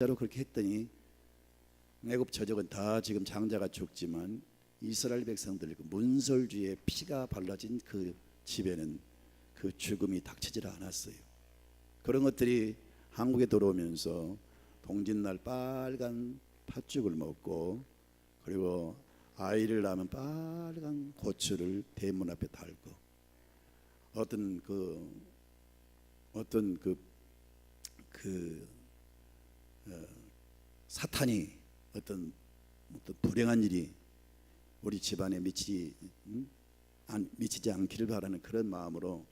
진짜로 그렇게 했더니 애굽 저적은 다 지금 장자가 죽지만 이스라엘 백성들 그 문설주의 피가 발라진 그 집에는 그 죽음이 닥치질 않았어요. 그런 것들이 한국에 들어오면서 동짓날 빨간 팥죽을 먹고, 그리고 아이를 낳으면 빨간 고추를 대문 앞에 달고, 어떤 사탄이 어떤 불행한 일이 우리 집안에 미치지 않기를 바라는 그런 마음으로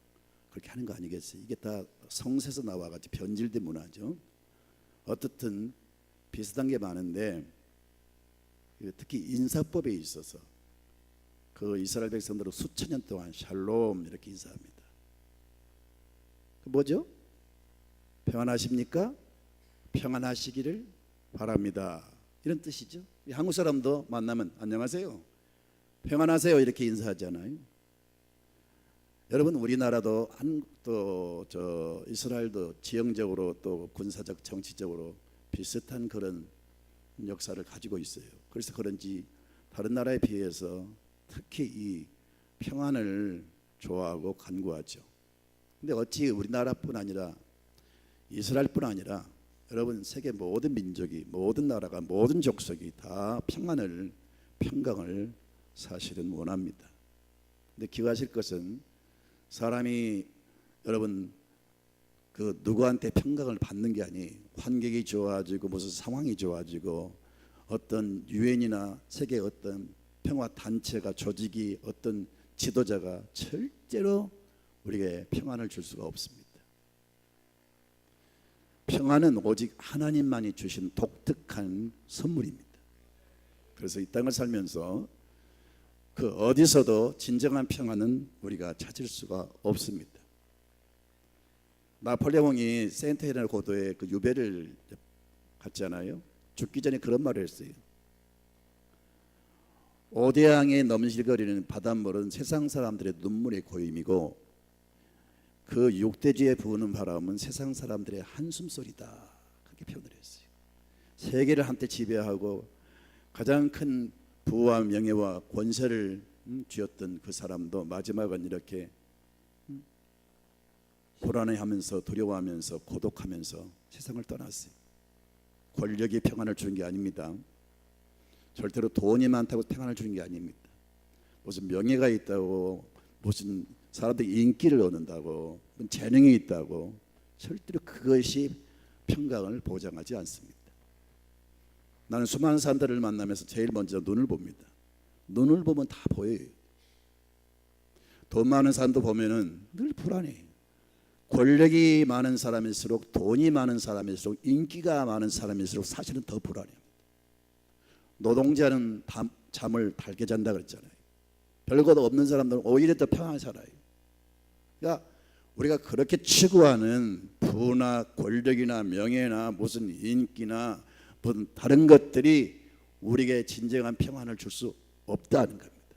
그렇게 하는 거 아니겠어요? 이게 다 성서에서 나와가지고 변질된 문화죠. 어떻든 비슷한 게 많은데, 특히 인사법에 있어서 그 이스라엘 백성들은 수천 년 동안 샬롬 이렇게 인사합니다. 뭐죠? 평안하십니까? 평안하시기를 바랍니다, 이런 뜻이죠. 한국 사람도 만나면 안녕하세요, 평안하세요 이렇게 인사하잖아요. 여러분, 우리나라도 또 이스라엘도 지형적으로 또 군사적 정치적으로 비슷한 그런 역사를 가지고 있어요. 그래서 그런지 다른 나라에 비해서 특히 이 평안을 좋아하고 간구하죠. 근데 어찌 우리나라뿐 아니라 이스라엘뿐 아니라 여러분, 세계 모든 민족이, 모든 나라가, 모든 족속이 다 평강을 사실은 원합니다. 근데 기억하실 것은, 사람이 여러분 그 누구한테 평강을 받는 게 아니, 환경이 좋아지고 무슨 상황이 좋아지고 어떤 유엔이나 세계 어떤 평화 단체가, 조직이, 어떤 지도자가 절대로 우리에게 평안을 줄 수가 없습니다. 평안은 오직 하나님만이 주신 독특한 선물입니다. 그래서 이 땅을 살면서 그 어디서도 진정한 평안은 우리가 찾을 수가 없습니다. 나폴레옹이 세인트 헬레나 고도에 그 유배를 갔잖아요. 죽기 전에 그런 말을 했어요. 오대양에 넘실거리는 바닷물은 세상 사람들의 눈물의 고임이고, 그 육대지에 부는 바람은 세상 사람들의 한숨소리다, 그렇게 표현을 했어요. 세계를 한때 지배하고 가장 큰 부와 명예와 권세를 쥐었던 그 사람도 마지막은 이렇게 불안해하면서, 두려워하면서, 고독하면서 세상을 떠났어요. 권력이 평안을 주는 게 아닙니다. 절대로 돈이 많다고 평안을 주는 게 아닙니다. 무슨 명예가 있다고, 무슨 사람들이 인기를 얻는다고, 재능이 있다고 절대로 그것이 평강을 보장하지 않습니다. 나는 수많은 사람들을 만나면서 제일 먼저 눈을 봅니다. 눈을 보면 다 보여요. 돈 많은 사람도 보면은 늘 불안해. 권력이 많은 사람일수록, 돈이 많은 사람일수록, 인기가 많은 사람일수록 사실은 더 불안해요. 노동자는 잠을 달게 잔다 그랬잖아요. 별것 없는 사람들은 오히려 더 평안하게 살아요. 그러니까 우리가 그렇게 추구하는 부나 권력이나 명예나 무슨 인기나 무슨 다른 것들이 우리에게 진정한 평안을 줄 수 없다는 겁니다.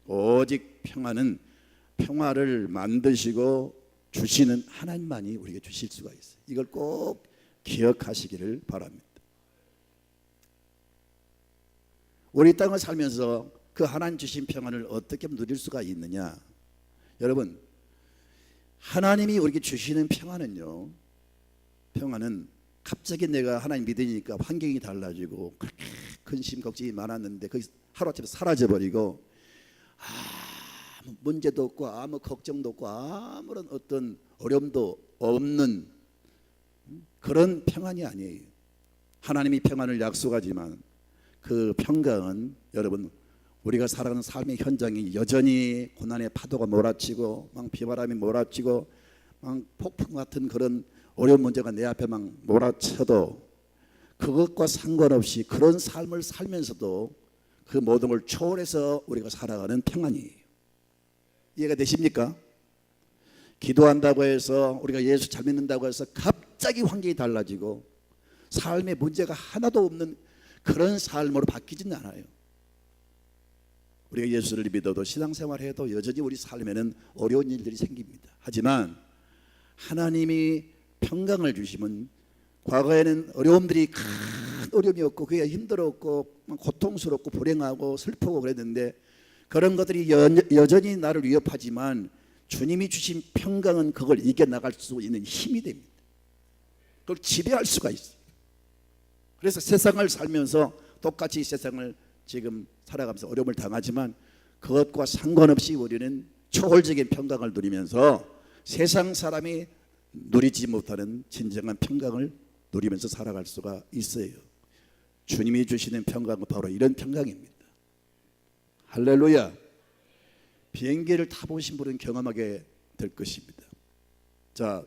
오직 평안은 평화를 만드시고 주시는 하나님만이 우리에게 주실 수가 있어요. 이걸 꼭 기억하시기를 바랍니다. 우리 땅을 살면서 그 하나님 주신 평안을 어떻게 누릴 수가 있느냐? 여러분, 하나님이 우리에게 주시는 평안은요, 평안은 갑자기 내가 하나님 믿으니까 환경이 달라지고 그렇게 근심 걱정이 많았는데 그게 하루아침에 사라져버리고 아무 문제도 없고 아무 걱정도 없고 아무런 어떤 어려움도 없는 그런 평안이 아니에요. 하나님이 평안을 약속하지만 그 평강은 여러분, 우리가 살아가는 삶의 현장이 여전히 고난의 파도가 몰아치고 막 비바람이 몰아치고 막 폭풍 같은 그런 어려운 문제가 내 앞에 막 몰아쳐도 그것과 상관없이 그런 삶을 살면서도 그 모든 걸 초월해서 우리가 살아가는 평안이에요. 이해가 되십니까? 기도한다고 해서, 우리가 예수 잘 믿는다고 해서 갑자기 환경이 달라지고 삶에 문제가 하나도 없는 그런 삶으로 바뀌지는 않아요. 우리가 예수를 믿어도 신앙생활해도 여전히 우리 삶에는 어려운 일들이 생깁니다. 하지만 하나님이 평강을 주시면 과거에는 어려움들이 큰 어려움이었고 그게 힘들었고 고통스럽고 불행하고 슬프고 그랬는데 그런 것들이 여전히 나를 위협하지만 주님이 주신 평강은 그걸 이겨나갈 수 있는 힘이 됩니다. 그걸 지배할 수가 있어요. 그래서 세상을 살면서 똑같이 세상을 지금 살아가면서 어려움을 당하지만 그것과 상관없이 우리는 초월적인 평강을 누리면서 세상 사람이 누리지 못하는 진정한 평강을 누리면서 살아갈 수가 있어요. 주님이 주시는 평강은 바로 이런 평강입니다. 할렐루야. 비행기를 타보신 분은 경험하게 될 것입니다. 자,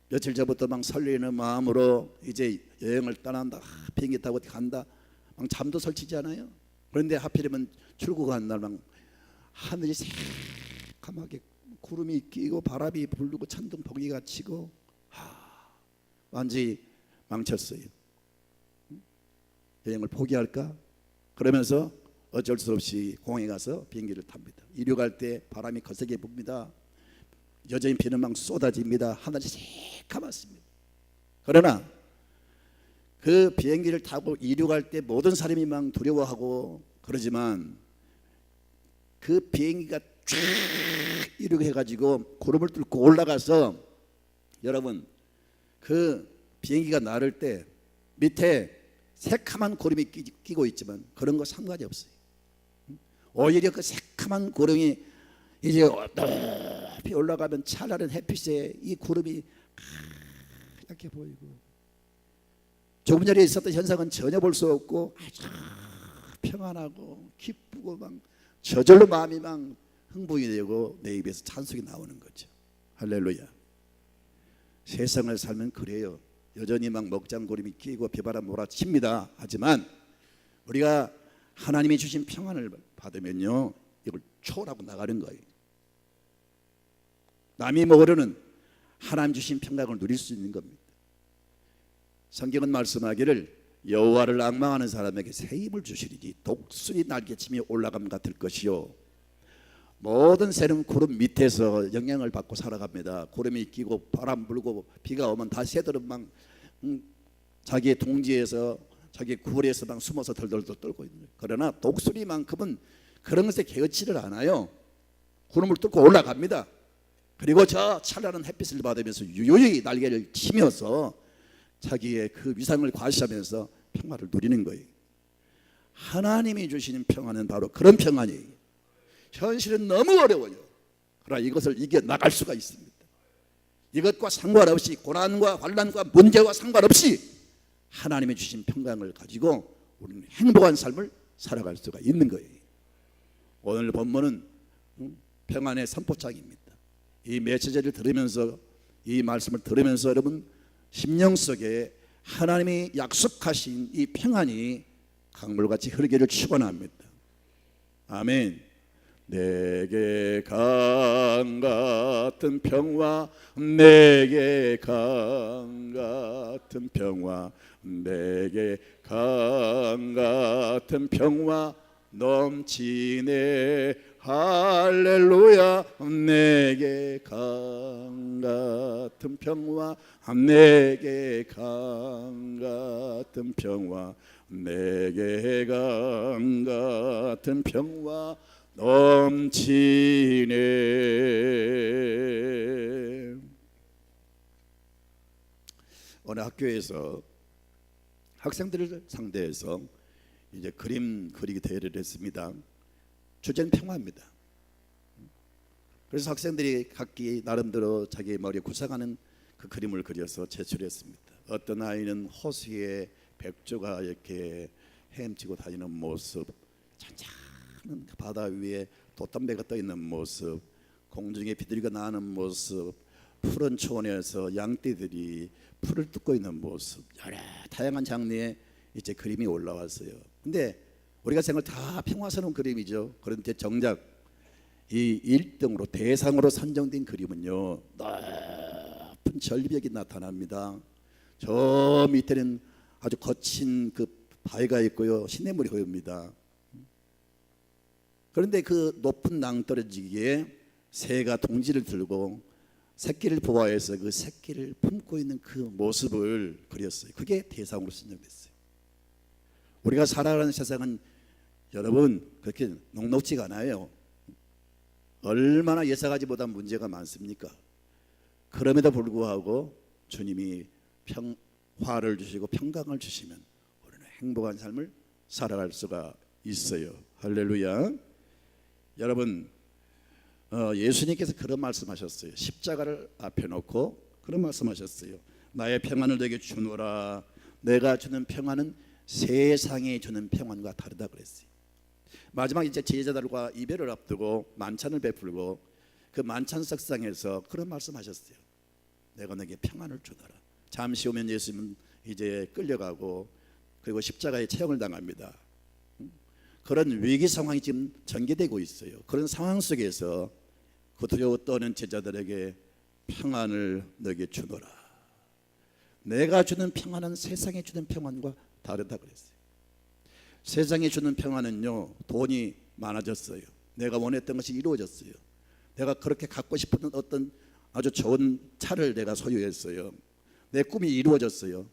며칠 전부터 막 설레는 마음으로 이제 여행을 떠난다. 비행기 타고 간다. 막 잠도 설치지 않아요. 그런데 하필이면 출국한 날 막 하늘이 새까맣게 구름이 끼고 바람이 불고 천둥 번개가 치고 완전히 망쳤어요. 여행을 포기할까? 그러면서 어쩔 수 없이 공항에 가서 비행기를 탑니다. 이륙할 때 바람이 거세게 붑니다. 여전히 비는 막 쏟아집니다. 하늘이 새까맣습니다. 그러나 그 비행기를 타고 이륙할 때 모든 사람이 막 두려워하고 그러지만 그 비행기가 쭉 이륙해가지고 구름을 뚫고 올라가서 여러분 그 비행기가 나를 때 밑에 새카만 구름이 끼고 있지만 그런 거 상관이 없어요. 오히려 그 새카만 구름이 이제 높이 올라가면 찬란한 햇빛에 이 구름이 하얗게 보이고 조금 전에 있었던 현상은 전혀 볼 수 없고 아주 평안하고 기쁘고 막 저절로 마음이 막 흥분이 되고 내 입에서 찬송이 나오는 거죠. 할렐루야. 세상을 살면 그래요. 여전히 막 먹장구름이 끼고 비바람 몰아칩니다. 하지만 우리가 하나님이 주신 평안을 받으면요 이걸 초월하고 나가는 거예요. 남이 모르는 하나님 주신 평강을 누릴 수 있는 겁니다. 성경은 말씀하기를 여호와를 앙망하는 사람에게 새 힘을 주시리니 독수리 날개치며 올라감 같을 것이요 모든 새는 구름 밑에서 영향을 받고 살아갑니다. 구름이 끼고 바람 불고 비가 오면 다 새들은 막 자기의 동지에서 자기 굴에서 막 숨어서 덜덜덜 떨고 있는 거예요. 그러나 독수리만큼은 그런 것에 개의치를 않아요. 구름을 뚫고 올라갑니다. 그리고 저 찬란한 햇빛을 받으면서 유유히 날개를 치면서 자기의 그 위상을 과시하면서 평화를 누리는 거예요. 하나님이 주시는 평화는 바로 그런 평안이에요. 현실은 너무 어려워요. 그러나 이것을 이겨나갈 수가 있습니다. 이것과 상관없이 고난과 환난과 문제와 상관없이 하나님이 주신 평강을 가지고 우리는 행복한 삶을 살아갈 수가 있는 거예요. 오늘 본문은 평안의 선포장입니다. 이 메시지를 들으면서 이 말씀을 들으면서 여러분 심령 속에 하나님이 약속하신 이 평안이 강물같이 흐르기를 축원합니다. 아멘. 내게 강 같은 평화 내게 강 같은 평화 내게 강 같은 평화 넘치네 할렐루야 내게 강 같은 평화 내게 강 같은 평화 내게 강 같은 평화 넘치네. 어느 학교에서 학생들을 상대해서 이제 그림 그리기 대회를 했습니다. 주제는 평화입니다. 그래서 학생들이 각기 나름대로 자기 머리에 구상하는 그 그림을 그려서 제출했습니다. 어떤 아이는 호수에 백조가 이렇게 헤엄치고 다니는 모습, 찬찬한 바다 위에 돛담배가 떠 있는 모습, 공중에 비둘기가 나는 모습, 푸른 초원에서 양떼들이 풀을 뜯고 있는 모습, 여러 다양한 장르의 이제 그림이 올라왔어요. 근데 우리가 생각할 다 평화스러운 그림이죠. 그런데 정작 이 1등으로 대상으로 선정된 그림은요 높은 절벽이 나타납니다. 저 밑에는 아주 거친 그 바위가 있고요 시냇물이 흐릅니다. 그런데 그 높은 낭떠러지기에 새가 둥지를 들고 새끼를 보호해서 그 새끼를 품고 있는 그 모습을 그렸어요. 그게 대상으로 선정됐어요. 우리가 살아가는 세상은 여러분 그렇게 녹록지가 않아요. 얼마나 예상하지보다 문제가 많습니까? 그럼에도 불구하고 주님이 화를 주시고 평강을 주시면 우리는 행복한 삶을 살아갈 수가 있어요. 할렐루야. 여러분 예수님께서 그런 말씀하셨어요. 십자가를 앞에 놓고 그런 말씀하셨어요. 나의 평안을 너에게 주노라. 내가 주는 평안은 세상이 주는 평안과 다르다 그랬어요. 마지막 이제 제자들과 이별을 앞두고 만찬을 베풀고 그 만찬 석상에서 그런 말씀하셨어요. 내가 너에게 평안을 주노라. 잠시 오면 예수님은 이제 끌려가고 그리고 십자가에 체형을 당합니다. 그런 위기 상황이 지금 전개되고 있어요. 그런 상황 속에서 그 두려워 떠는 제자들에게 평안을 너에게 주노라. 내가 주는 평안은 세상에 주는 평안과 다르다 그랬어요. 세상에 주는 평안은요, 돈이 많아졌어요. 내가 원했던 것이 이루어졌어요. 내가 그렇게 갖고 싶었던 어떤 아주 좋은 차를 내가 소유했어요. 내 꿈이 이루어졌어요.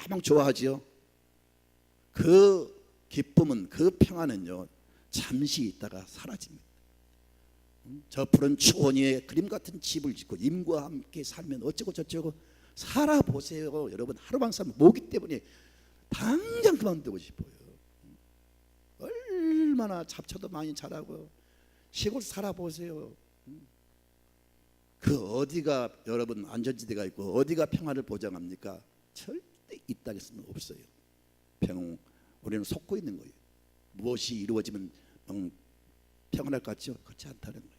막 좋아하지요. 그 기쁨은, 그 평안은요 잠시 있다가 사라집니다. 저 푸른 추원 위에 그림 같은 집을 짓고 임과 함께 살면 어쩌고 저쩌고 살아보세요. 여러분 하루만 살면 모기 때문에 당장 그만두고 싶어요. 얼마나 잡초도 많이 자라고 시골 살아보세요. 그 어디가 여러분 안전지대가 있고 어디가 평화를 보장합니까? 절대 이 땅에서는 없어요. 우리는 속고 있는 거예요. 무엇이 이루어지면 평안할 것 같죠? 그렇지 않다는 거예요.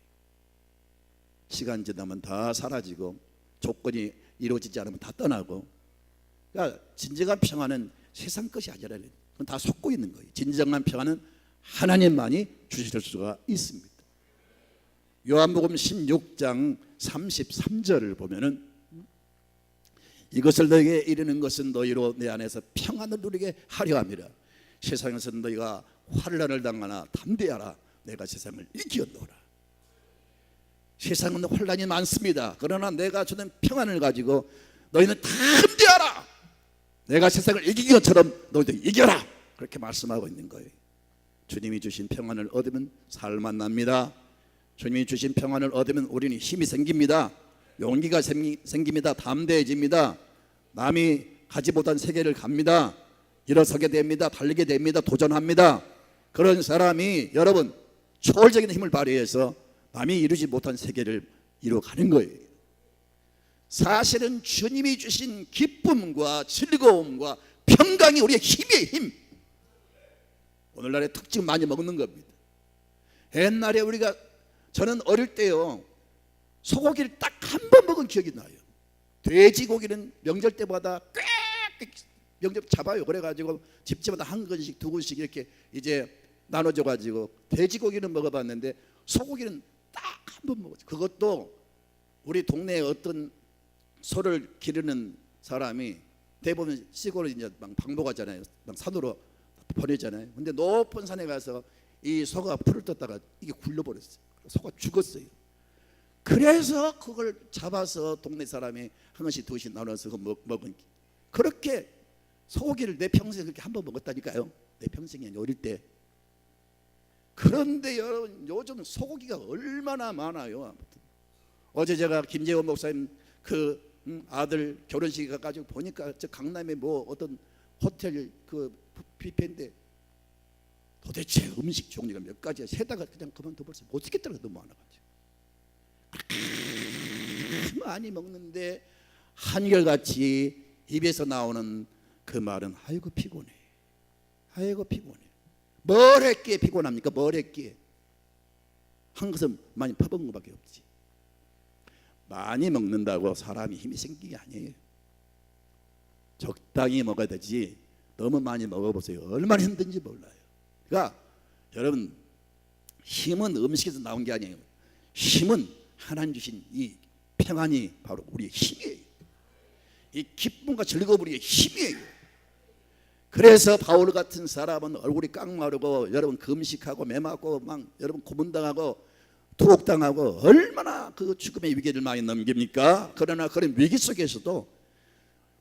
시간 지나면 다 사라지고 조건이 이루어지지 않으면 다 떠나고. 그러니까 진정한 평안은 세상 것이 아니라 그건 다 속고 있는 거예요. 진정한 평안은 하나님만이 주실 수가 있습니다. 요한복음 16장 33절을 보면은 이것을 너에게 이르는 것은 너희로 내 안에서 평안을 누리게 하려 함이라. 세상에서는 너희가 환난을 당하나 담대하라. 내가 세상을 이기었노라. 세상은 환난이 많습니다. 그러나 내가 주는 평안을 가지고 너희는 담대하라. 내가 세상을 이긴 것처럼 너희도 이겨라. 그렇게 말씀하고 있는 거예요. 주님이 주신 평안을 얻으면 살만 납니다. 주님이 주신 평안을 얻으면 우리는 힘이 생깁니다. 용기가 생깁니다. 담대해집니다. 남이 가지 못한 세계를 갑니다. 일어서게 됩니다. 달리게 됩니다. 도전합니다. 그런 사람이 여러분 초월적인 힘을 발휘해서 남이 이루지 못한 세계를 이루어가는 거예요. 사실은 주님이 주신 기쁨과 즐거움과 평강이 우리의 힘의 힘. 오늘날의 특징 많이 먹는 겁니다. 옛날에 저는 어릴 때요 소고기를 딱 한 번 먹은 기억이 나요. 돼지고기는 명절 때마다 꽤 명절 잡아요. 그래가지고 집집마다 한 근씩 두 근씩 이렇게 이제 나눠줘가지고 돼지고기는 먹어봤는데 소고기는 딱 한 번 먹었어요. 그것도 우리 동네에 어떤 소를 기르는 사람이 대부분 시골에 이제 막 방목하잖아요. 막 산으로 보내잖아요. 근데 높은 산에 가서 이 소가 풀을 떴다가 이게 굴러버렸어요. 소가 죽었어요. 그래서 그걸 잡아서 동네 사람이 한 번씩 두 번씩 나눠서 먹은. 그렇게 소고기를 내 평생에 그렇게 한 번 먹었다니까요. 내 평생이 어릴 때. 그런데 여러분 요즘 소고기가 얼마나 많아요. 아무튼 어제 제가 김재원 목사님 그 아들 결혼식에 가가지고 보니까 저 강남에 뭐 어떤 호텔 그 뷔페인데 도대체 음식 종류가 몇 가지야. 세다가 그냥 그만둬버렸어요. 못 쓰겠더라고요. 너무 많아가지고. 많이 먹는데 한결같이 입에서 나오는 그 말은 아이고 피곤해. 아이고 피곤해. 뭘 했기에 피곤합니까? 뭘 했기에? 한 것은 많이 퍼본 것밖에 없지. 많이 먹는다고 사람이 힘이 생기는 게 아니에요. 적당히 먹어야 되지 너무 많이 먹어보세요. 얼마나 힘든지 몰라요. 그러니까 여러분 힘은 음식에서 나온 게 아니에요. 힘은 하나님 주신 이 평안이 바로 우리의 힘이에요. 이 기쁨과 즐거움 우리의 힘이에요. 그래서 바울 같은 사람은 얼굴이 깡마르고 여러분 금식하고 매맞고 막 여러분 고문당하고 투옥당하고 얼마나 그 죽음의 위기를 많이 넘깁니까? 그러나 그런 위기 속에서도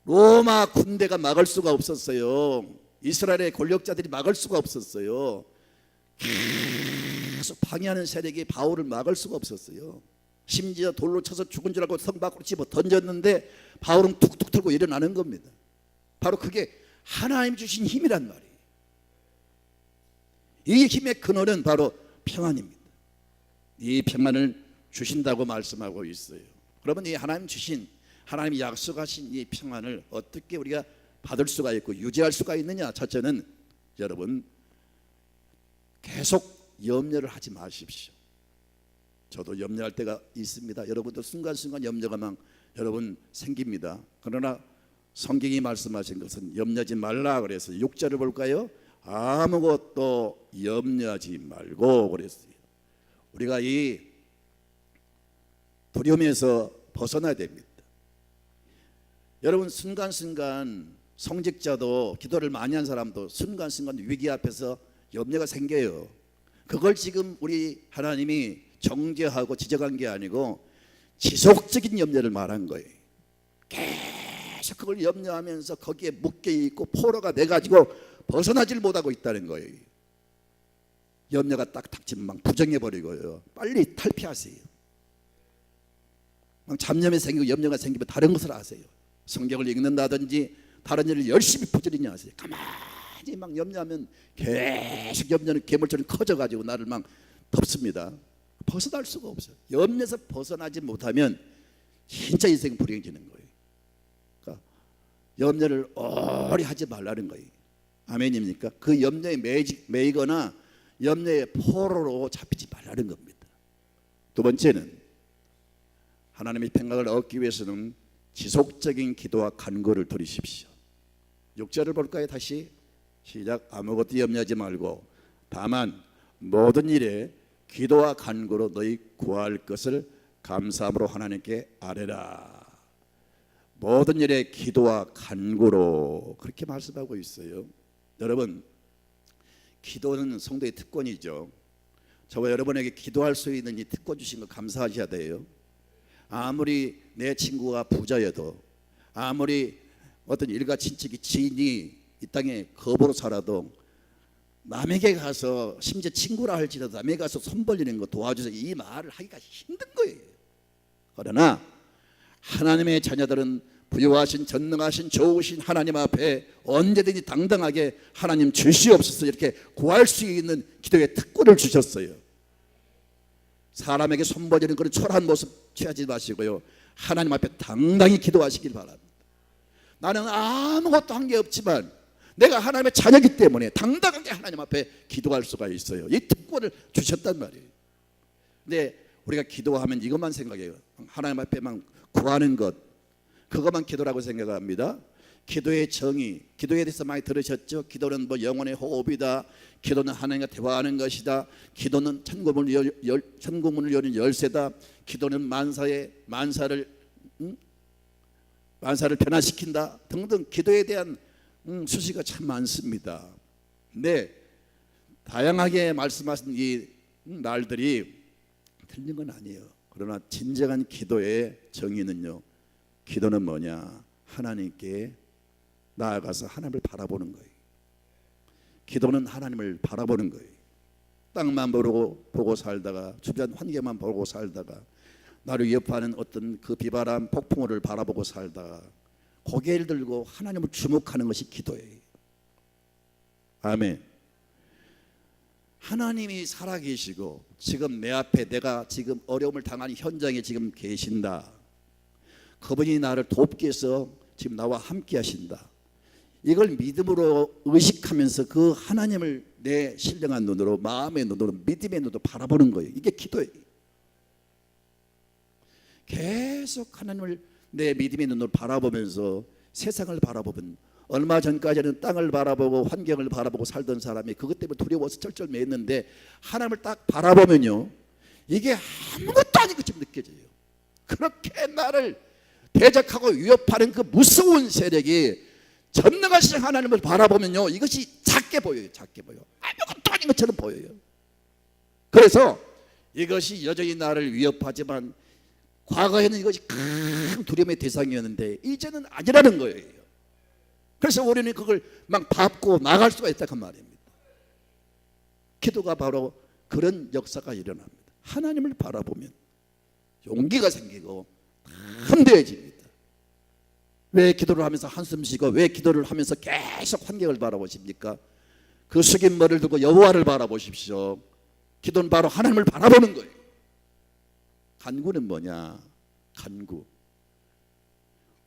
로마 군대가 막을 수가 없었어요. 이스라엘의 권력자들이 막을 수가 없었어요. 계속 방해하는 세력이 바울을 막을 수가 없었어요. 심지어 돌로 쳐서 죽은 줄 알고 성 밖으로 집어 던졌는데 바울은 툭툭 털고 일어나는 겁니다. 바로 그게 하나님 주신 힘이란 말이에요. 이 힘의 근원은 바로 평안입니다. 이 평안을 주신다고 말씀하고 있어요. 여러분, 이 하나님 주신, 하나님이 약속하신 이 평안을 어떻게 우리가 받을 수가 있고 유지할 수가 있느냐? 첫째는 여러분, 계속 염려를 하지 마십시오. 저도 염려할 때가 있습니다. 여러분도 순간순간 염려가 막 여러분 생깁니다. 그러나 성경이 말씀하신 것은 염려하지 말라 그래서 6절을 볼까요? 아무것도 염려하지 말고 그랬어요. 우리가 이 두려움에서 벗어나야 됩니다. 여러분, 순간순간 성직자도, 기도를 많이 한 사람도 순간순간 위기 앞에서 염려가 생겨요. 그걸 지금 우리 하나님이 정죄하고 지적한 게 아니고 지속적인 염려를 말한 거예요. 계속 그걸 염려하면서 거기에 묶여있고 포로가 돼가지고 벗어나질 못하고 있다는 거예요. 염려가 딱 닥치면 막 부정해버리고요. 빨리 탈피하세요. 막 잡념이 생기고 염려가 생기면 다른 것을 하세요. 성경을 읽는다든지 다른 일을 열심히 부지런히 하세요. 가만히 막 염려하면 계속 염려는 괴물처럼 커져가지고 나를 막 덮습니다. 벗어날 수가 없어요. 염려에서 벗어나지 못하면 진짜 인생 불행해지는 거예요. 그러니까 염려를 오래 하지 말라는 거예요. 아멘입니까? 그 염려에 매이거나 염려의 포로로 잡히지 말라는 겁니다. 두 번째는 하나님의 평강을 얻기 위해서는 지속적인 기도와 간구를 드리십시오. 6절을 볼까요? 다시 시작. 아무것도 염려하지 말고 다만 모든 일에 기도와 간구로 너희 구할 것을 감사함으로 하나님께 아뢰라. 모든 일에 기도와 간구로 그렇게 말씀하고 있어요. 여러분, 기도는 성도의 특권이죠. 저와 여러분에게 기도할 수 있는 이 특권 주신 거 감사하셔야 돼요. 아무리 내 친구가 부자여도, 아무리 어떤 일가 친척이 지인이 이 땅에 거부로 살아도 남에게 가서, 심지어 친구라 할지라도 남에게 가서 손 벌리는 거 도와주세요, 이 말을 하기가 힘든 거예요. 그러나 하나님의 자녀들은 부유하신 전능하신 좋으신 하나님 앞에 언제든지 당당하게 하나님 주시옵소서 이렇게 구할 수 있는 기도의 특권을 주셨어요. 사람에게 손 벌리는 그런 초라한 모습 취하지 마시고요, 하나님 앞에 당당히 기도하시길 바랍니다. 나는 아무것도 한 게 없지만 내가 하나님의 자녀이기 때문에 당당하게 하나님 앞에 기도할 수가 있어요. 이 특권을 주셨단 말이에요. 근데 우리가 기도하면 이것만 생각해요. 하나님 앞에만 구하는 것, 그것만 기도라고 생각합니다. 기도의 정의, 기도에 대해서 많이 들으셨죠? 기도는 뭐 영혼의 호흡이다, 기도는 하나님과 대화하는 것이다, 기도는 천국문을 여는 열쇠다, 기도는 만사를 변화시킨다 등등 기도에 대한 수식어가 참 많습니다. 근데 다양하게 말씀하신 이 말들이 틀린 건 아니에요. 그러나 진정한 기도의 정의는요, 기도는 뭐냐? 하나님께 나아가서 하나님을 바라보는 거예요. 기도는 하나님을 바라보는 거예요. 땅만 보고 살다가, 주변 환경만 보고 살다가, 나를 위협하는 어떤 그 비바람 폭풍우를 바라보고 살다가 고개를 들고 하나님을 주목하는 것이 기도예요. 아멘. 하나님이 살아계시고 지금 내 앞에 내가 지금 어려움을 당하는 현장에 지금 계신다. 그분이 나를 돕기 위해서 지금 나와 함께 하신다. 이걸 믿음으로 의식하면서 그 하나님을 내 신령한 눈으로, 마음의 눈으로, 믿음의 눈으로 바라보는 거예요. 이게 기도예요. 계속 하나님을 내 믿음의 눈으로 바라보면서 세상을 바라보면, 얼마 전까지는 땅을 바라보고 환경을 바라보고 살던 사람이 그것 때문에 두려워서 쩔쩔매었는데 하나님을 딱 바라보면요, 이게 아무것도 아닌 것처럼 느껴져요. 그렇게 나를 대적하고 위협하는 그 무서운 세력이 전능하신 하나님을 바라보면요, 이것이 작게 보여요. 작게 보여. 아무것도 아닌 것처럼 보여요. 그래서 이것이 여전히 나를 위협하지만 과거에는 이것이 큰 두려움의 대상이었는데 이제는 아니라는 거예요. 그래서 우리는 그걸 막 밟고 나갈 수가 있다 그 말입니다. 기도가 바로 그런 역사가 일어납니다. 하나님을 바라보면 용기가 생기고 담대해집니다. 왜 기도를 하면서 한숨 쉬고 왜 기도를 하면서 계속 환경을 바라보십니까? 그 숙인 머리를 두고 여호와를 바라보십시오. 기도는 바로 하나님을 바라보는 거예요. 간구는 뭐냐? 간구.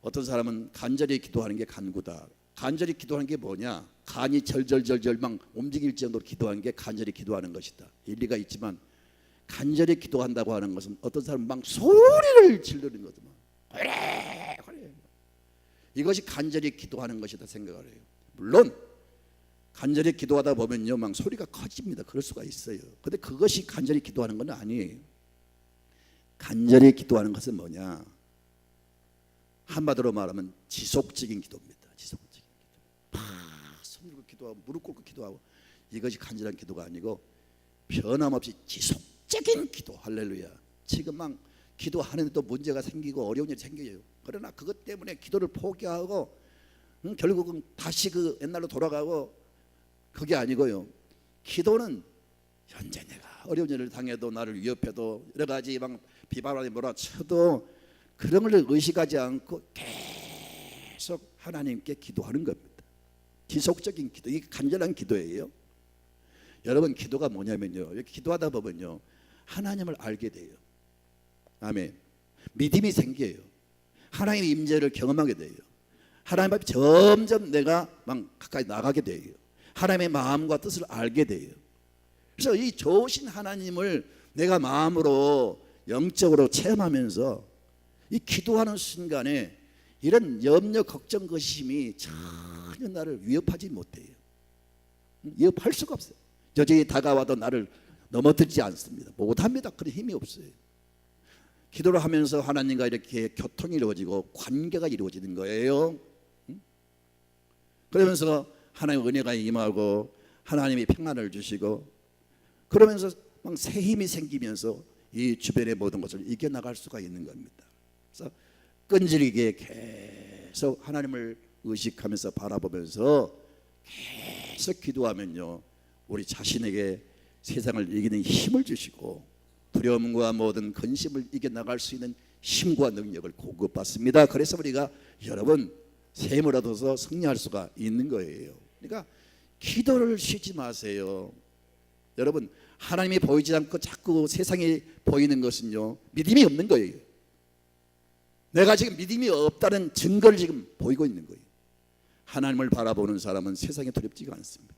어떤 사람은 간절히 기도하는 게 간구다. 간절히 기도하는 게 뭐냐? 간이 절절절절 막 움직일 정도로 기도하는 게 간절히 기도하는 것이다. 일리가 있지만 간절히 기도한다고 하는 것은 어떤 사람은 막 소리를 지르는 거죠. 그래. 이것이 간절히 기도하는 것이다 생각을 해요. 물론 간절히 기도하다 보면요 막 소리가 커집니다. 그럴 수가 있어요. 근데 그것이 간절히 기도하는 건 아니에요. 간절히 기도하는 것은 뭐냐? 한마디로 말하면 지속적인 기도입니다. 지속적인 기도. 손 들고 기도하고 무릎 꿇고 기도하고 이것이 간절한 기도가 아니고 변함없이 지속적인 기도. 할렐루야. 지금 막 기도하는데도 문제가 생기고 어려운 일이 생겨요. 그러나 그것 때문에 기도를 포기하고 결국은 다시 그 옛날로 돌아가고 그게 아니고요. 기도는 현재 내가 어려운 일을 당해도 나를 위협해도 여러 가지 막 비방하니 뭐라 쳐도 그런 걸 의식하지 않고 계속 하나님께 기도하는 겁니다. 지속적인 기도, 이게 간절한 기도예요. 여러분 기도가 뭐냐면요, 이렇게 기도하다 보면요 하나님을 알게 돼요. 아멘. 믿음이 생겨요. 하나님의 임재를 경험하게 돼요. 하나님 앞에 점점 내가 막 가까이 나가게 돼요. 하나님의 마음과 뜻을 알게 돼요. 그래서 이 좋으신 하나님을 내가 마음으로 영적으로 체험하면서 이 기도하는 순간에 이런 염려, 걱정, 근심이 전혀 나를 위협하지 못해요. 위협할 수가 없어요. 여전히 다가와도 나를 넘어뜨리지 않습니다. 못합니다. 그런 힘이 없어요. 기도를 하면서 하나님과 이렇게 교통이 이루어지고 관계가 이루어지는 거예요. 그러면서 하나님의 은혜가 임하고 하나님이 평안을 주시고 그러면서 막 새 힘이 생기면서 이 주변의 모든 것을 이겨나갈 수가 있는 겁니다. 그래서 끈질기게 계속 하나님을 의식하면서 바라보면서 계속 기도하면요 우리 자신에게 세상을 이기는 힘을 주시고 두려움과 모든 근심을 이겨나갈 수 있는 힘과 능력을 공급받습니다. 그래서 우리가 여러분 샘을 얻어서 승리할 수가 있는 거예요. 그러니까 기도를 쉬지 마세요. 여러분 하나님이 보이지 않고 자꾸 세상이 보이는 것은요 믿음이 없는 거예요. 내가 지금 믿음이 없다는 증거를 지금 보이고 있는 거예요. 하나님을 바라보는 사람은 세상에 두렵지가 않습니다.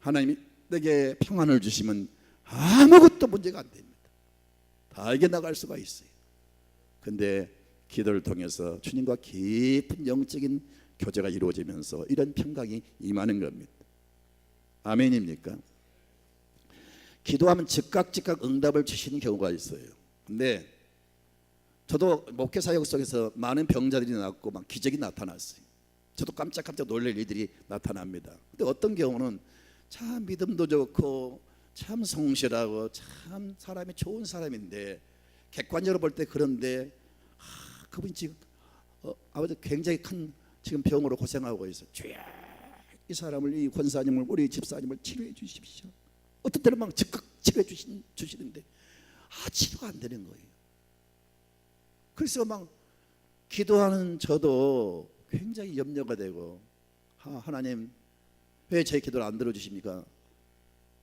하나님이 내게 평안을 주시면 아무것도 문제가 안 됩니다. 다 이겨나갈 수가 있어요. 근데 기도를 통해서 주님과 깊은 영적인 교제가 이루어지면서 이런 평강이 임하는 겁니다. 아멘입니까? 기도하면 즉각 응답을 주시는 경우가 있어요. 근데 저도 목회 사역 속에서 많은 병자들이 나왔고 막 기적이 나타났어요. 저도 깜짝깜짝 놀랄 일들이 나타납니다. 근데 어떤 경우는 참 믿음도 좋고 참 성실하고 참 사람이 좋은 사람인데 객관적으로 볼 때 그런데 그분이 지금 아버지 굉장히 큰 지금 병으로 고생하고 있어요. 주여 이 사람을 이 권사님을 우리 집사님을 치료해 주십시오. 어떤 때는 막 즉각 치료해 주시는데 치료가 안 되는 거예요. 그래서 막 기도하는 저도 굉장히 염려가 되고 하나님 왜 제 기도를 안 들어주십니까?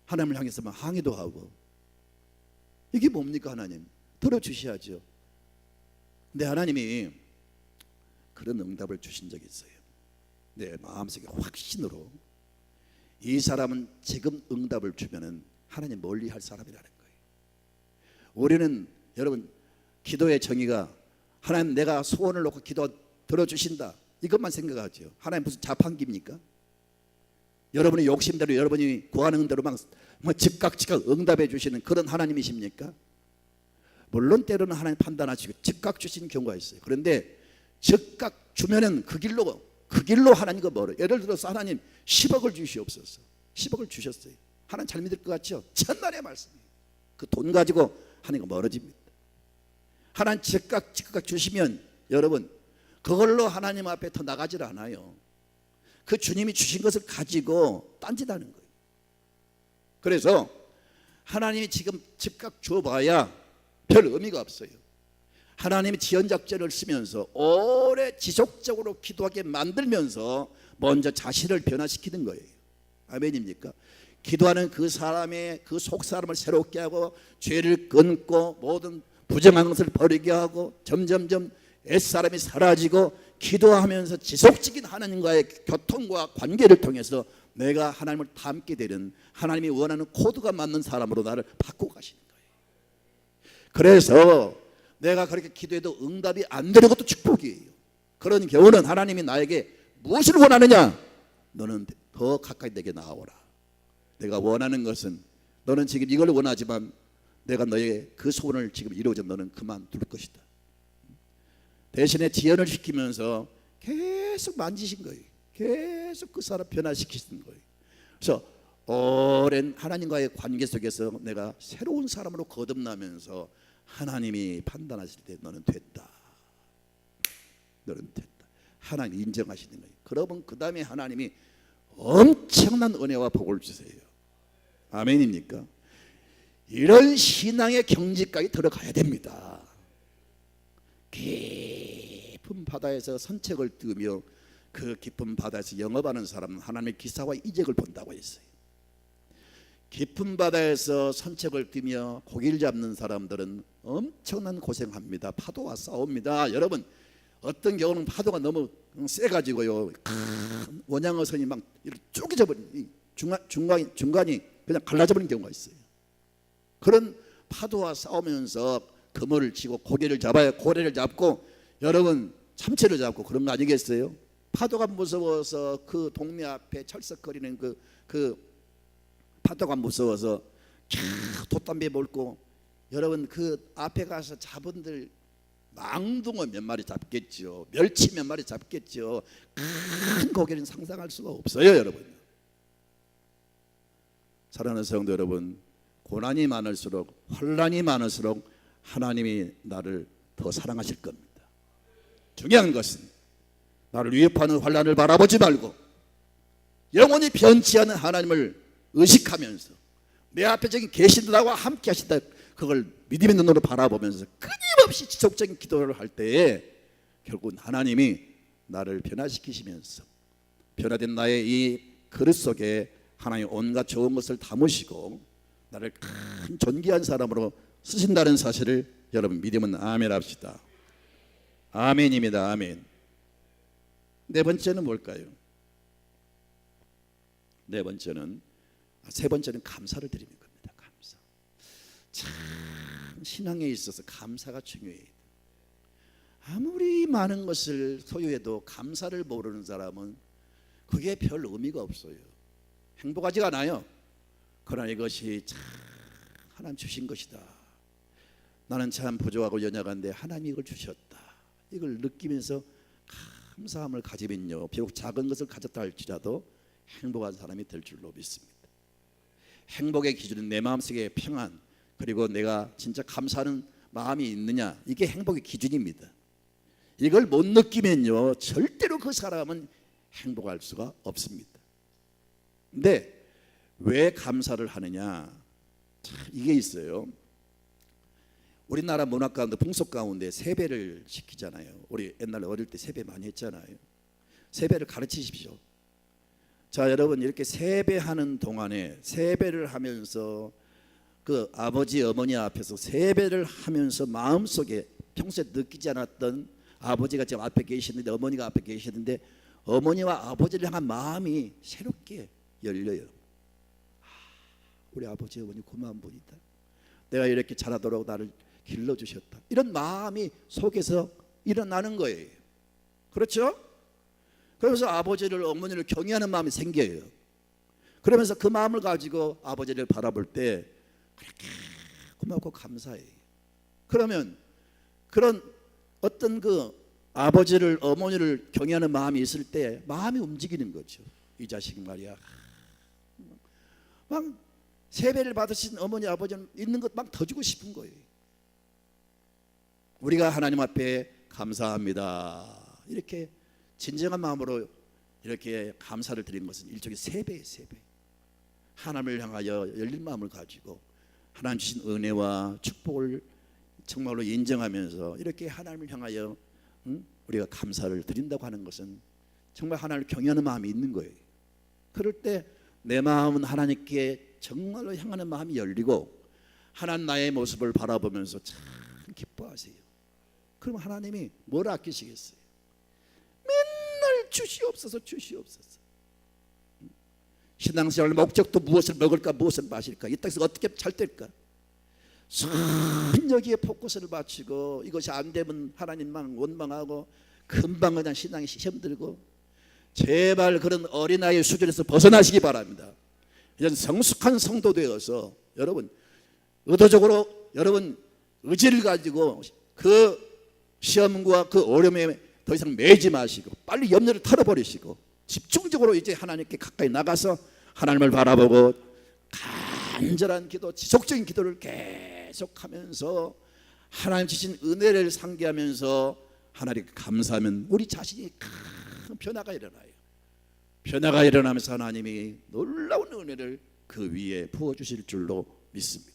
하나님을 향해서 막 항의도 하고 이게 뭡니까? 하나님 들어주셔야죠. 근데 하나님이 그런 응답을 주신 적이 있어요. 내 마음속에 확신으로 이 사람은 지금 응답을 주면은 하나님 멀리할 사람이라는 거예요. 우리는 여러분 기도의 정의가 하나님 내가 소원을 놓고 기도 들어주신다 이것만 생각하죠. 하나님 무슨 자판기입니까? 여러분의 욕심대로 여러분이 구하는 대로 막 즉각 응답해 주시는 그런 하나님이십니까? 물론 때로는 하나님 판단하시고 즉각 주시는 경우가 있어요. 그런데 즉각 주면은 그 길로 하나님과 멀어요. 예를 들어서 하나님 10억을 주시옵소서. 10억을 주셨어요. 하나님 잘 믿을 것 같죠? 천만의 말씀이에요. 그 돈 가지고 하나님과 멀어집니다. 하나님 즉각 주시면 여러분 그걸로 하나님 앞에 더 나가질 않아요. 그 주님이 주신 것을 가지고 딴짓하는 거예요. 그래서 하나님이 지금 즉각 줘봐야 별 의미가 없어요. 하나님이 지연작전을 쓰면서 오래 지속적으로 기도하게 만들면서 먼저 자신을 변화시키는 거예요. 아멘입니까? 기도하는 그 사람의 그 속사람을 새롭게 하고 죄를 끊고 모든 부정한 것을 버리게 하고 점점점 옛사람이 사라지고 기도하면서 지속적인 하나님과의 교통과 관계를 통해서 내가 하나님을 닮게 되는 하나님이 원하는 코드가 맞는 사람으로 나를 바꾸고 가시는 거예요. 그래서 내가 그렇게 기도해도 응답이 안 되는 것도 축복이에요. 그런 경우는 하나님이 나에게 무엇을 원하느냐? 너는 더 가까이 내게 나아오라. 내가 원하는 것은 너는 지금 이걸 원하지만 내가 너의 그 소원을 지금 이루어져 너는 그만둘 것이다. 대신에 지연을 시키면서 계속 만지신 거예요. 계속 그 사람 변화시키시는 거예요. 그래서 오랜 하나님과의 관계 속에서 내가 새로운 사람으로 거듭나면서 하나님이 판단하실 때 너는 됐다. 너는 됐다. 하나님 인정하시는 거예요. 그러면 그 다음에 하나님이 엄청난 은혜와 복을 주세요. 아멘입니까? 이런 신앙의 경지까지 들어가야 됩니다. 깊은 바다에서 선책을 띄우며 그 깊은 바다에서 영업하는 사람은 하나님의 기사와 이적을 본다고 했어요. 깊은 바다에서 선책을 띄며 고기를 잡는 사람들은 엄청난 고생합니다. 파도와 싸웁니다. 여러분 어떤 경우는 파도가 너무 세가지고요 원양어선이 막 이렇게 쪼개져버린 중간이 그냥 갈라져버린 경우가 있어요. 그런 파도와 싸우면서 그물을 치고 고기를 잡아야 고래를 잡고 여러분 참치를 잡고 그런 거 아니겠어요? 파도가 무서워서 그 동네 앞에 철썩거리는 그 파도가 무서워서 돛담배 몰고 여러분 그 앞에 가서 자본들 망둥어 몇 마리 잡겠죠. 멸치 몇 마리 잡겠죠. 큰 고기는 상상할 수가 없어요. 여러분 사랑하는 성도 여러분, 고난이 많을수록 환난이 많을수록 하나님이 나를 더 사랑하실 겁니다. 중요한 것은 나를 위협하는 환난을 바라보지 말고 영원히 변치 않는 하나님을 의식하면서 내 앞에 저기 계신 나와 함께 하신다 그걸 믿음의 눈으로 바라보면서 끊임없이 지속적인 기도를 할 때에 결국은 하나님이 나를 변화시키시면서 변화된 나의 이 그릇 속에 하나님 온갖 좋은 것을 담으시고 나를 큰 존귀한 사람으로 쓰신다는 사실을 여러분 믿으면 아멘 합시다. 아멘입니다. 아멘. 네 번째는 뭘까요? 네 번째는 세 번째는 감사를 드리는 겁니다. 감사. 참 신앙에 있어서 감사가 중요해요. 아무리 많은 것을 소유해도 감사를 모르는 사람은 그게 별 의미가 없어요. 행복하지가 않아요. 그러나 이것이 참 하나님 주신 것이다. 나는 참 부족하고 연약한데 하나님이 이걸 주셨다. 이걸 느끼면서 감사함을 가지면요 비록 작은 것을 가졌다 할지라도 행복한 사람이 될 줄로 믿습니다. 행복의 기준은 내 마음속의 평안 그리고 내가 진짜 감사하는 마음이 있느냐 이게 행복의 기준입니다. 이걸 못 느끼면요 절대로 그 사람은 행복할 수가 없습니다. 근데 왜 감사를 하느냐 참 이게 있어요. 우리나라 문화 가운데 풍속 가운데 세배를 시키잖아요. 우리 옛날에 어릴 때 세배 많이 했잖아요. 세배를 가르치십시오. 자 여러분 이렇게 세배하는 동안에 세배를 하면서 그 아버지 어머니 앞에서 세배를 하면서 마음속에 평소에 느끼지 않았던 아버지가 지금 앞에 계시는데 어머니가 앞에 계시는데 어머니와 아버지를 향한 마음이 새롭게 열려요. 우리 아버지 어머니 고마운 분이다. 내가 이렇게 자라도록 나를 길러주셨다. 이런 마음이 속에서 일어나는 거예요. 그렇죠? 그러면서 아버지를 어머니를 경외하는 마음이 생겨요. 그러면서 그 마음을 가지고 아버지를 바라볼 때 그렇게 고맙고 감사해요. 그러면 그런 어떤 그 아버지를 어머니를 경외하는 마음이 있을 때 마음이 움직이는 거죠. 이 자식 말이야 막 세배를 받으신 어머니 아버지는 있는 것 막 더 주고 싶은 거예요. 우리가 하나님 앞에 감사합니다 이렇게 진정한 마음으로 이렇게 감사를 드리는 것은 일종의 세배예요. 세배. 하나님을 향하여 열린 마음을 가지고 하나님 주신 은혜와 축복을 정말로 인정하면서 이렇게 하나님을 향하여 우리가 감사를 드린다고 하는 것은 정말 하나님을 경외하는 마음이 있는 거예요. 그럴 때 내 마음은 하나님께 정말로 향하는 마음이 열리고 하나님 나의 모습을 바라보면서 참 기뻐하세요. 그럼 하나님이 뭘 아끼시겠어요? 맨날 주시옵소서 주시옵소서. 신앙생활 목적도 무엇을 먹을까 무엇을 마실까 이 땅에서 어떻게 잘 될까 여기에 포커스를 맞추고 이것이 안 되면 하나님만 원망하고 금방 그냥 신앙이 시험 들고 제발 그런 어린아이의 수준에서 벗어나시기 바랍니다. 이런 성숙한 성도 되어서 여러분 의도적으로 여러분 의지를 가지고 그 시험과 그 어려움에 더 이상 매지 마시고 빨리 염려를 털어버리시고 집중적으로 이제 하나님께 가까이 나가서 하나님을 바라보고 간절한 기도 지속적인 기도를 계속하면서 하나님 주신 은혜를 상기하면서 하나님께 감사하면 우리 자신이 큰 변화가 일어나요. 변화가 일어나면서 하나님이 놀라운 은혜를 그 위에 부어주실 줄로 믿습니다.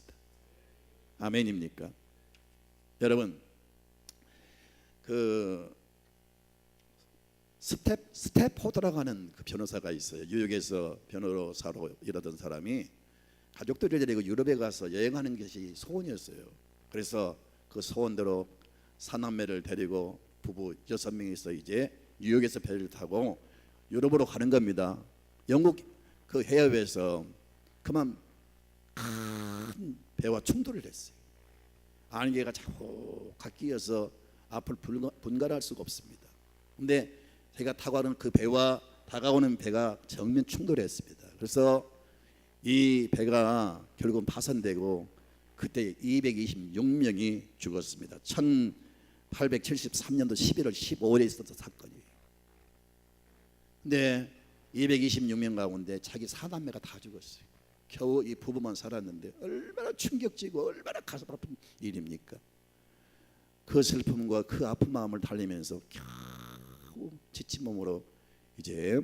아멘입니까? 여러분 그 스태포드라고 하는 그 변호사가 있어요. 뉴욕에서 변호사로 일하던 사람이 가족들을 데리고 유럽에 가서 여행하는 것이 소원이었어요. 그래서 그 소원대로 사남매를 데리고 부부 6명이서 이제 뉴욕에서 배를 타고 유럽으로 가는 겁니다. 영국 그 해협에서 그만 큰 배와 충돌을 했어요. 안개가 자꾸가 끼어서 앞을 분갈할 수가 없습니다. 근데 제가 타고 가는 그 배와 다가오는 배가 정면 충돌했습니다. 그래서 이 배가 결국은 파손되고 그때 226명이 죽었습니다. 1873년도 11월 15일에 있었던 사건이에요. 근데 226명 가운데 자기 사남매가 다 죽었어요. 겨우 이 부부만 살았는데 얼마나 충격적이고 얼마나 가슴 아픈 일입니까? 그 슬픔과 그 아픈 마음을 달래면서 겨우 지친 몸으로 이제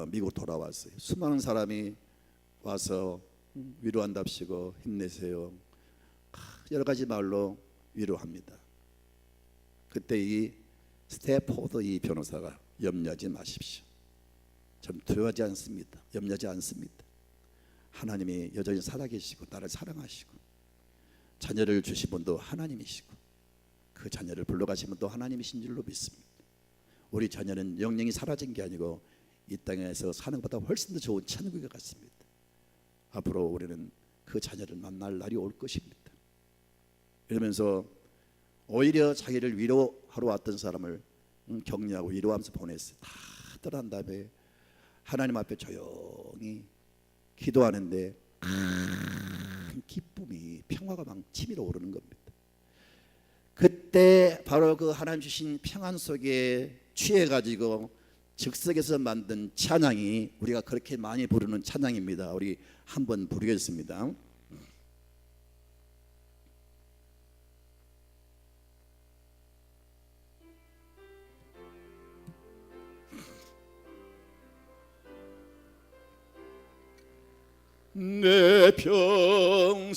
미국 돌아왔어요. 수많은 사람이 와서 위로한답시고 힘내세요. 여러 가지 말로 위로합니다. 그때 이 스태포드 이 변호사가 염려하지 마십시오. 저는 두려워하지 않습니다. 염려하지 않습니다. 하나님이 여전히 살아계시고 나를 사랑하시고 자녀를 주신 분도 하나님이시고 그 자녀를 불러가신 분도 하나님이신 줄로 믿습니다. 우리 자녀는 영영이 사라진 게 아니고 이 땅에서 사는 것보다 훨씬 더 좋은 천국에 갔습니다. 앞으로 우리는 그 자녀를 만날 날이 올 것입니다. 이러면서 오히려 자기를 위로하러 왔던 사람을 격려하고 위로하면서 보냈어요. 다 떠난 다음에 하나님 앞에 조용히 기도하는데 큰 기쁨이 평화가 막 치밀어 오르는 겁니다. 그때 바로 그 하나님 주신 평안 속에 취해가지고 즉석에서 만든 찬양이 우리가 그렇게 많이 부르는 찬양입니다. 우리 한번 부르겠습니다. 내 평생에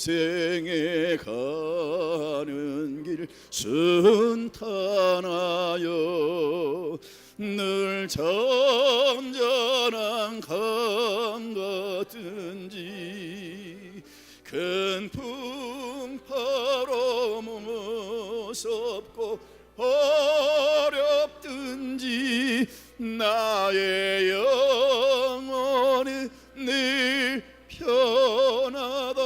가는 길 순탄하여 늘 잔잔한 강 같은지 큰 풍파로 무섭고 어렵든지 나의 영혼은 늘 편하다.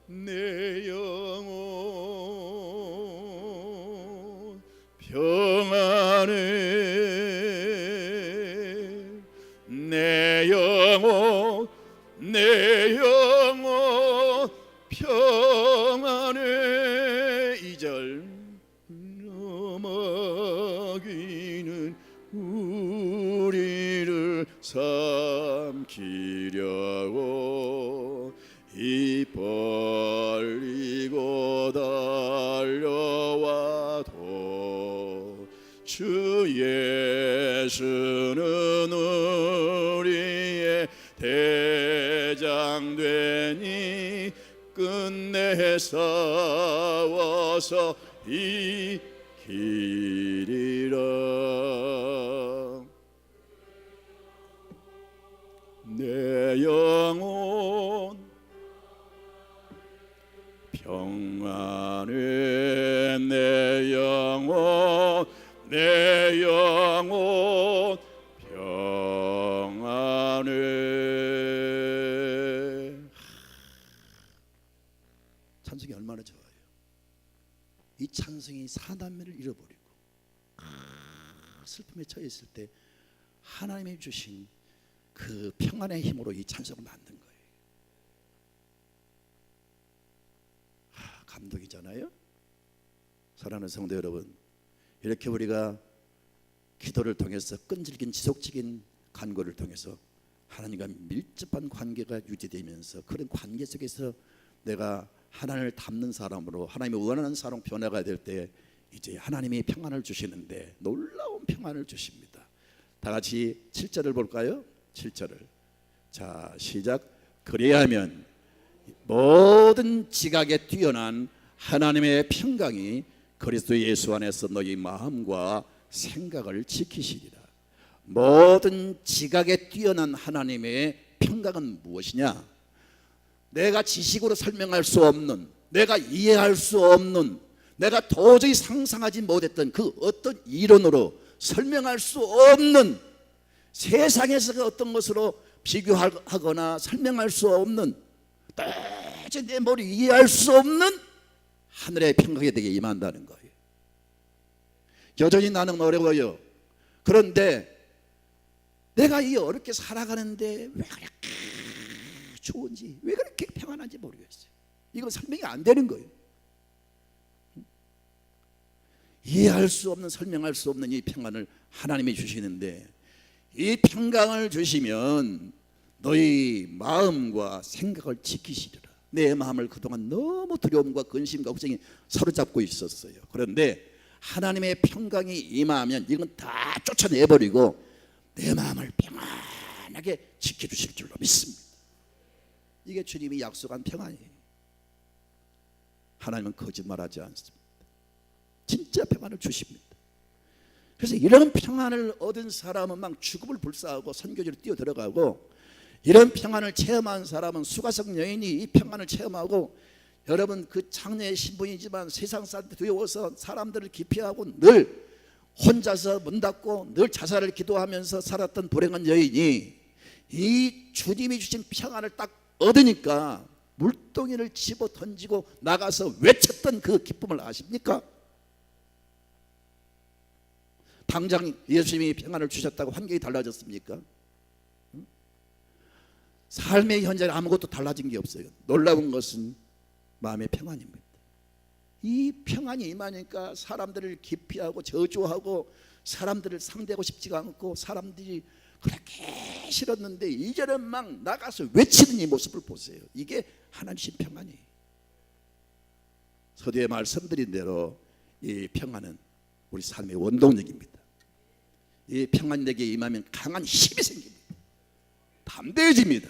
내 영혼 평안해. 내 영혼 평안해. 이절 넘어기는 우리를 사 삼키려고 입 벌리고 달려와도 주 예수는 우리의 대장 되니 끝내 싸워서 이기리라. 내 영혼 평안해, 내 영혼 내 영혼 평안해. 찬송이 얼마나 좋아요. 이 찬송이 사단면을 잃어버리고 슬픔에 처했을 때 하나님이 주신 그 평안의 힘으로 이 찬송을 만든 거예요. 감동이잖아요. 사랑하는 성도 여러분, 이렇게 우리가 기도를 통해서 끈질긴 지속적인 간구를 통해서 하나님과 밀접한 관계가 유지되면서 그런 관계 속에서 내가 하나님을 닮는 사람으로 하나님이 원하는 사람으로 변화가 될 때 이제 하나님이 평안을 주시는데 놀라운 평안을 주십니다. 다 같이 7절을 볼까요? 7절을. 자, 시작. 그리하면 모든 지각에 뛰어난 하나님의 평강이 그리스도 예수 안에서 너희 마음과 생각을 지키시리라. 모든 지각에 뛰어난 하나님의 평강은 무엇이냐? 내가 지식으로 설명할 수 없는, 내가 이해할 수 없는, 내가 도저히 상상하지 못했던 그 어떤 이론으로 설명할 수 없는, 세상에서 그 어떤 것으로 비교하거나 설명할 수 없는, 도저히 내 머리 이해할 수 없는 하늘의 평강이 되게 임한다는 거예요. 여전히 나는 어려워요. 그런데 내가 이 어렵게 살아가는데 왜 그렇게 좋은지, 왜 그렇게 평안한지 모르겠어요. 이건 설명이 안 되는 거예요. 이해할 수 없는, 설명할 수 없는 이 평안을 하나님이 주시는데, 이 평강을 주시면 너희 마음과 생각을 지키시리라. 내 마음을 그동안 너무 두려움과 근심과 걱정이 사로잡고 있었어요. 그런데 하나님의 평강이 임하면 이건 다 쫓아내버리고 내 마음을 평안하게 지켜주실 줄로 믿습니다. 이게 주님이 약속한 평안이에요. 하나님은 거짓말하지 않습니다. 진짜 평안을 주십니다. 그래서 이런 평안을 얻은 사람은 막 죽음을 불사하고 선교지로 뛰어들어가고, 이런 평안을 체험한 사람은 수가성 여인이 이 평안을 체험하고, 여러분 그 장녀의 신분이지만 세상 사람들 두려워서 사람들을 기피하고 늘 혼자서 문 닫고 늘 자살을 기도하면서 살았던 불행한 여인이 이 주님이 주신 평안을 딱 얻으니까 물동이를 집어 던지고 나가서 외쳤던 그 기쁨을 아십니까? 당장 예수님이 평안을 주셨다고 환경이 달라졌습니까? 삶의 현장에 아무것도 달라진 게 없어요. 놀라운 것은 마음의 평안입니다. 이 평안이 임하니까 사람들을 기피하고 저주하고 사람들을 상대하고 싶지가 않고, 사람들이 그렇게 싫었는데 이제는 막 나가서 외치는 이 모습을 보세요. 이게 하나님 주신 평안이에요. 서두에 말씀드린 대로 이 평안은 우리 삶의 원동력입니다. 이 평안 내게 임하면 강한 힘이 생깁니다. 담대해집니다.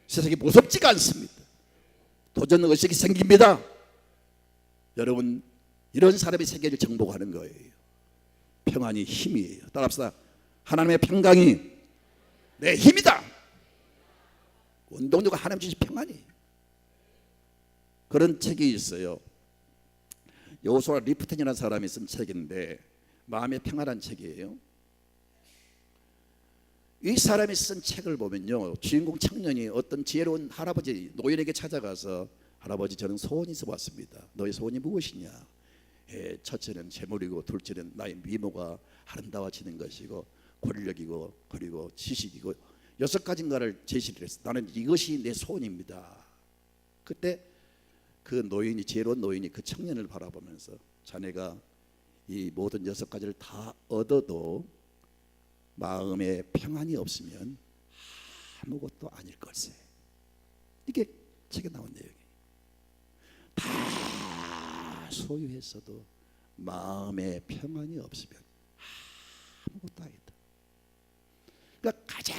세상이 무섭지가 않습니다. 도전 의식이 생깁니다. 여러분, 이런 사람의 세계를 정복하는 거예요. 평안이 힘이에요. 따라합시다. 하나님의 평강이 내 힘이다. 원동력은 하나님 주신 평안이에요. 그런 책이 있어요. 여호수아 리프튼이라는 사람이 쓴 책인데 마음의 평안한 책이에요. 이 사람이 쓴 책을 보면요, 주인공 청년이 어떤 지혜로운 할아버지 노인에게 찾아가서, 할아버지 저는 소원이 있어 왔습니다. 너의 소원이 무엇이냐? 첫째는 재물이고, 둘째는 나의 미모가 아름다워지는 것이고, 권력이고, 그리고 지식이고, 6가지인가를 제시를 했어. 나는 이것이 내 소원입니다. 그때 그 노인이, 지혜로운 노인이 그 청년을 바라보면서, 자네가 이 모든 6가지를 다 얻어도 마음에 평안이 없으면 아무것도 아닐 걸세. 이게 책에 나온 내용이에요. 다 소유했어도 마음에 평안이 없으면 아무것도 아니다. 그러니까 가장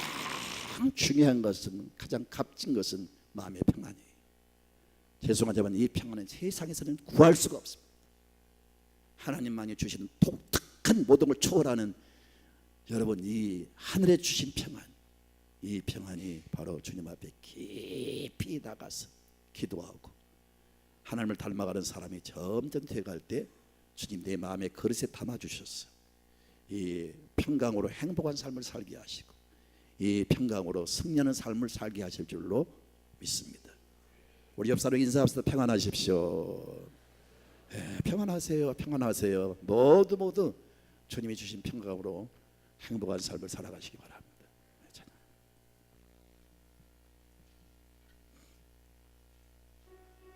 중요한 것은, 가장 값진 것은 마음의 평안이에요. 죄송하지만 이 평안은 세상에서는 구할 수가 없습니다. 하나님만이 주시는 독특한 모든 걸 초월하는 여러분, 이 하늘에 주신 평안, 이 평안이 바로 주님 앞에 깊이 나가서 기도하고 하나님을 닮아가는 사람이 점점 되어갈 때 주님 내 마음의 그릇에 담아주셨어. 이 평강으로 행복한 삶을 살게 하시고 이 평강으로 승리하는 삶을 살게 하실 줄로 믿습니다. 우리 옆 사람 인사합시다. 평안하십시오. 평안하세요. 평안하세요. 모두 주님이 주신 평강으로 행복한 삶을 살아가시기 바랍니다.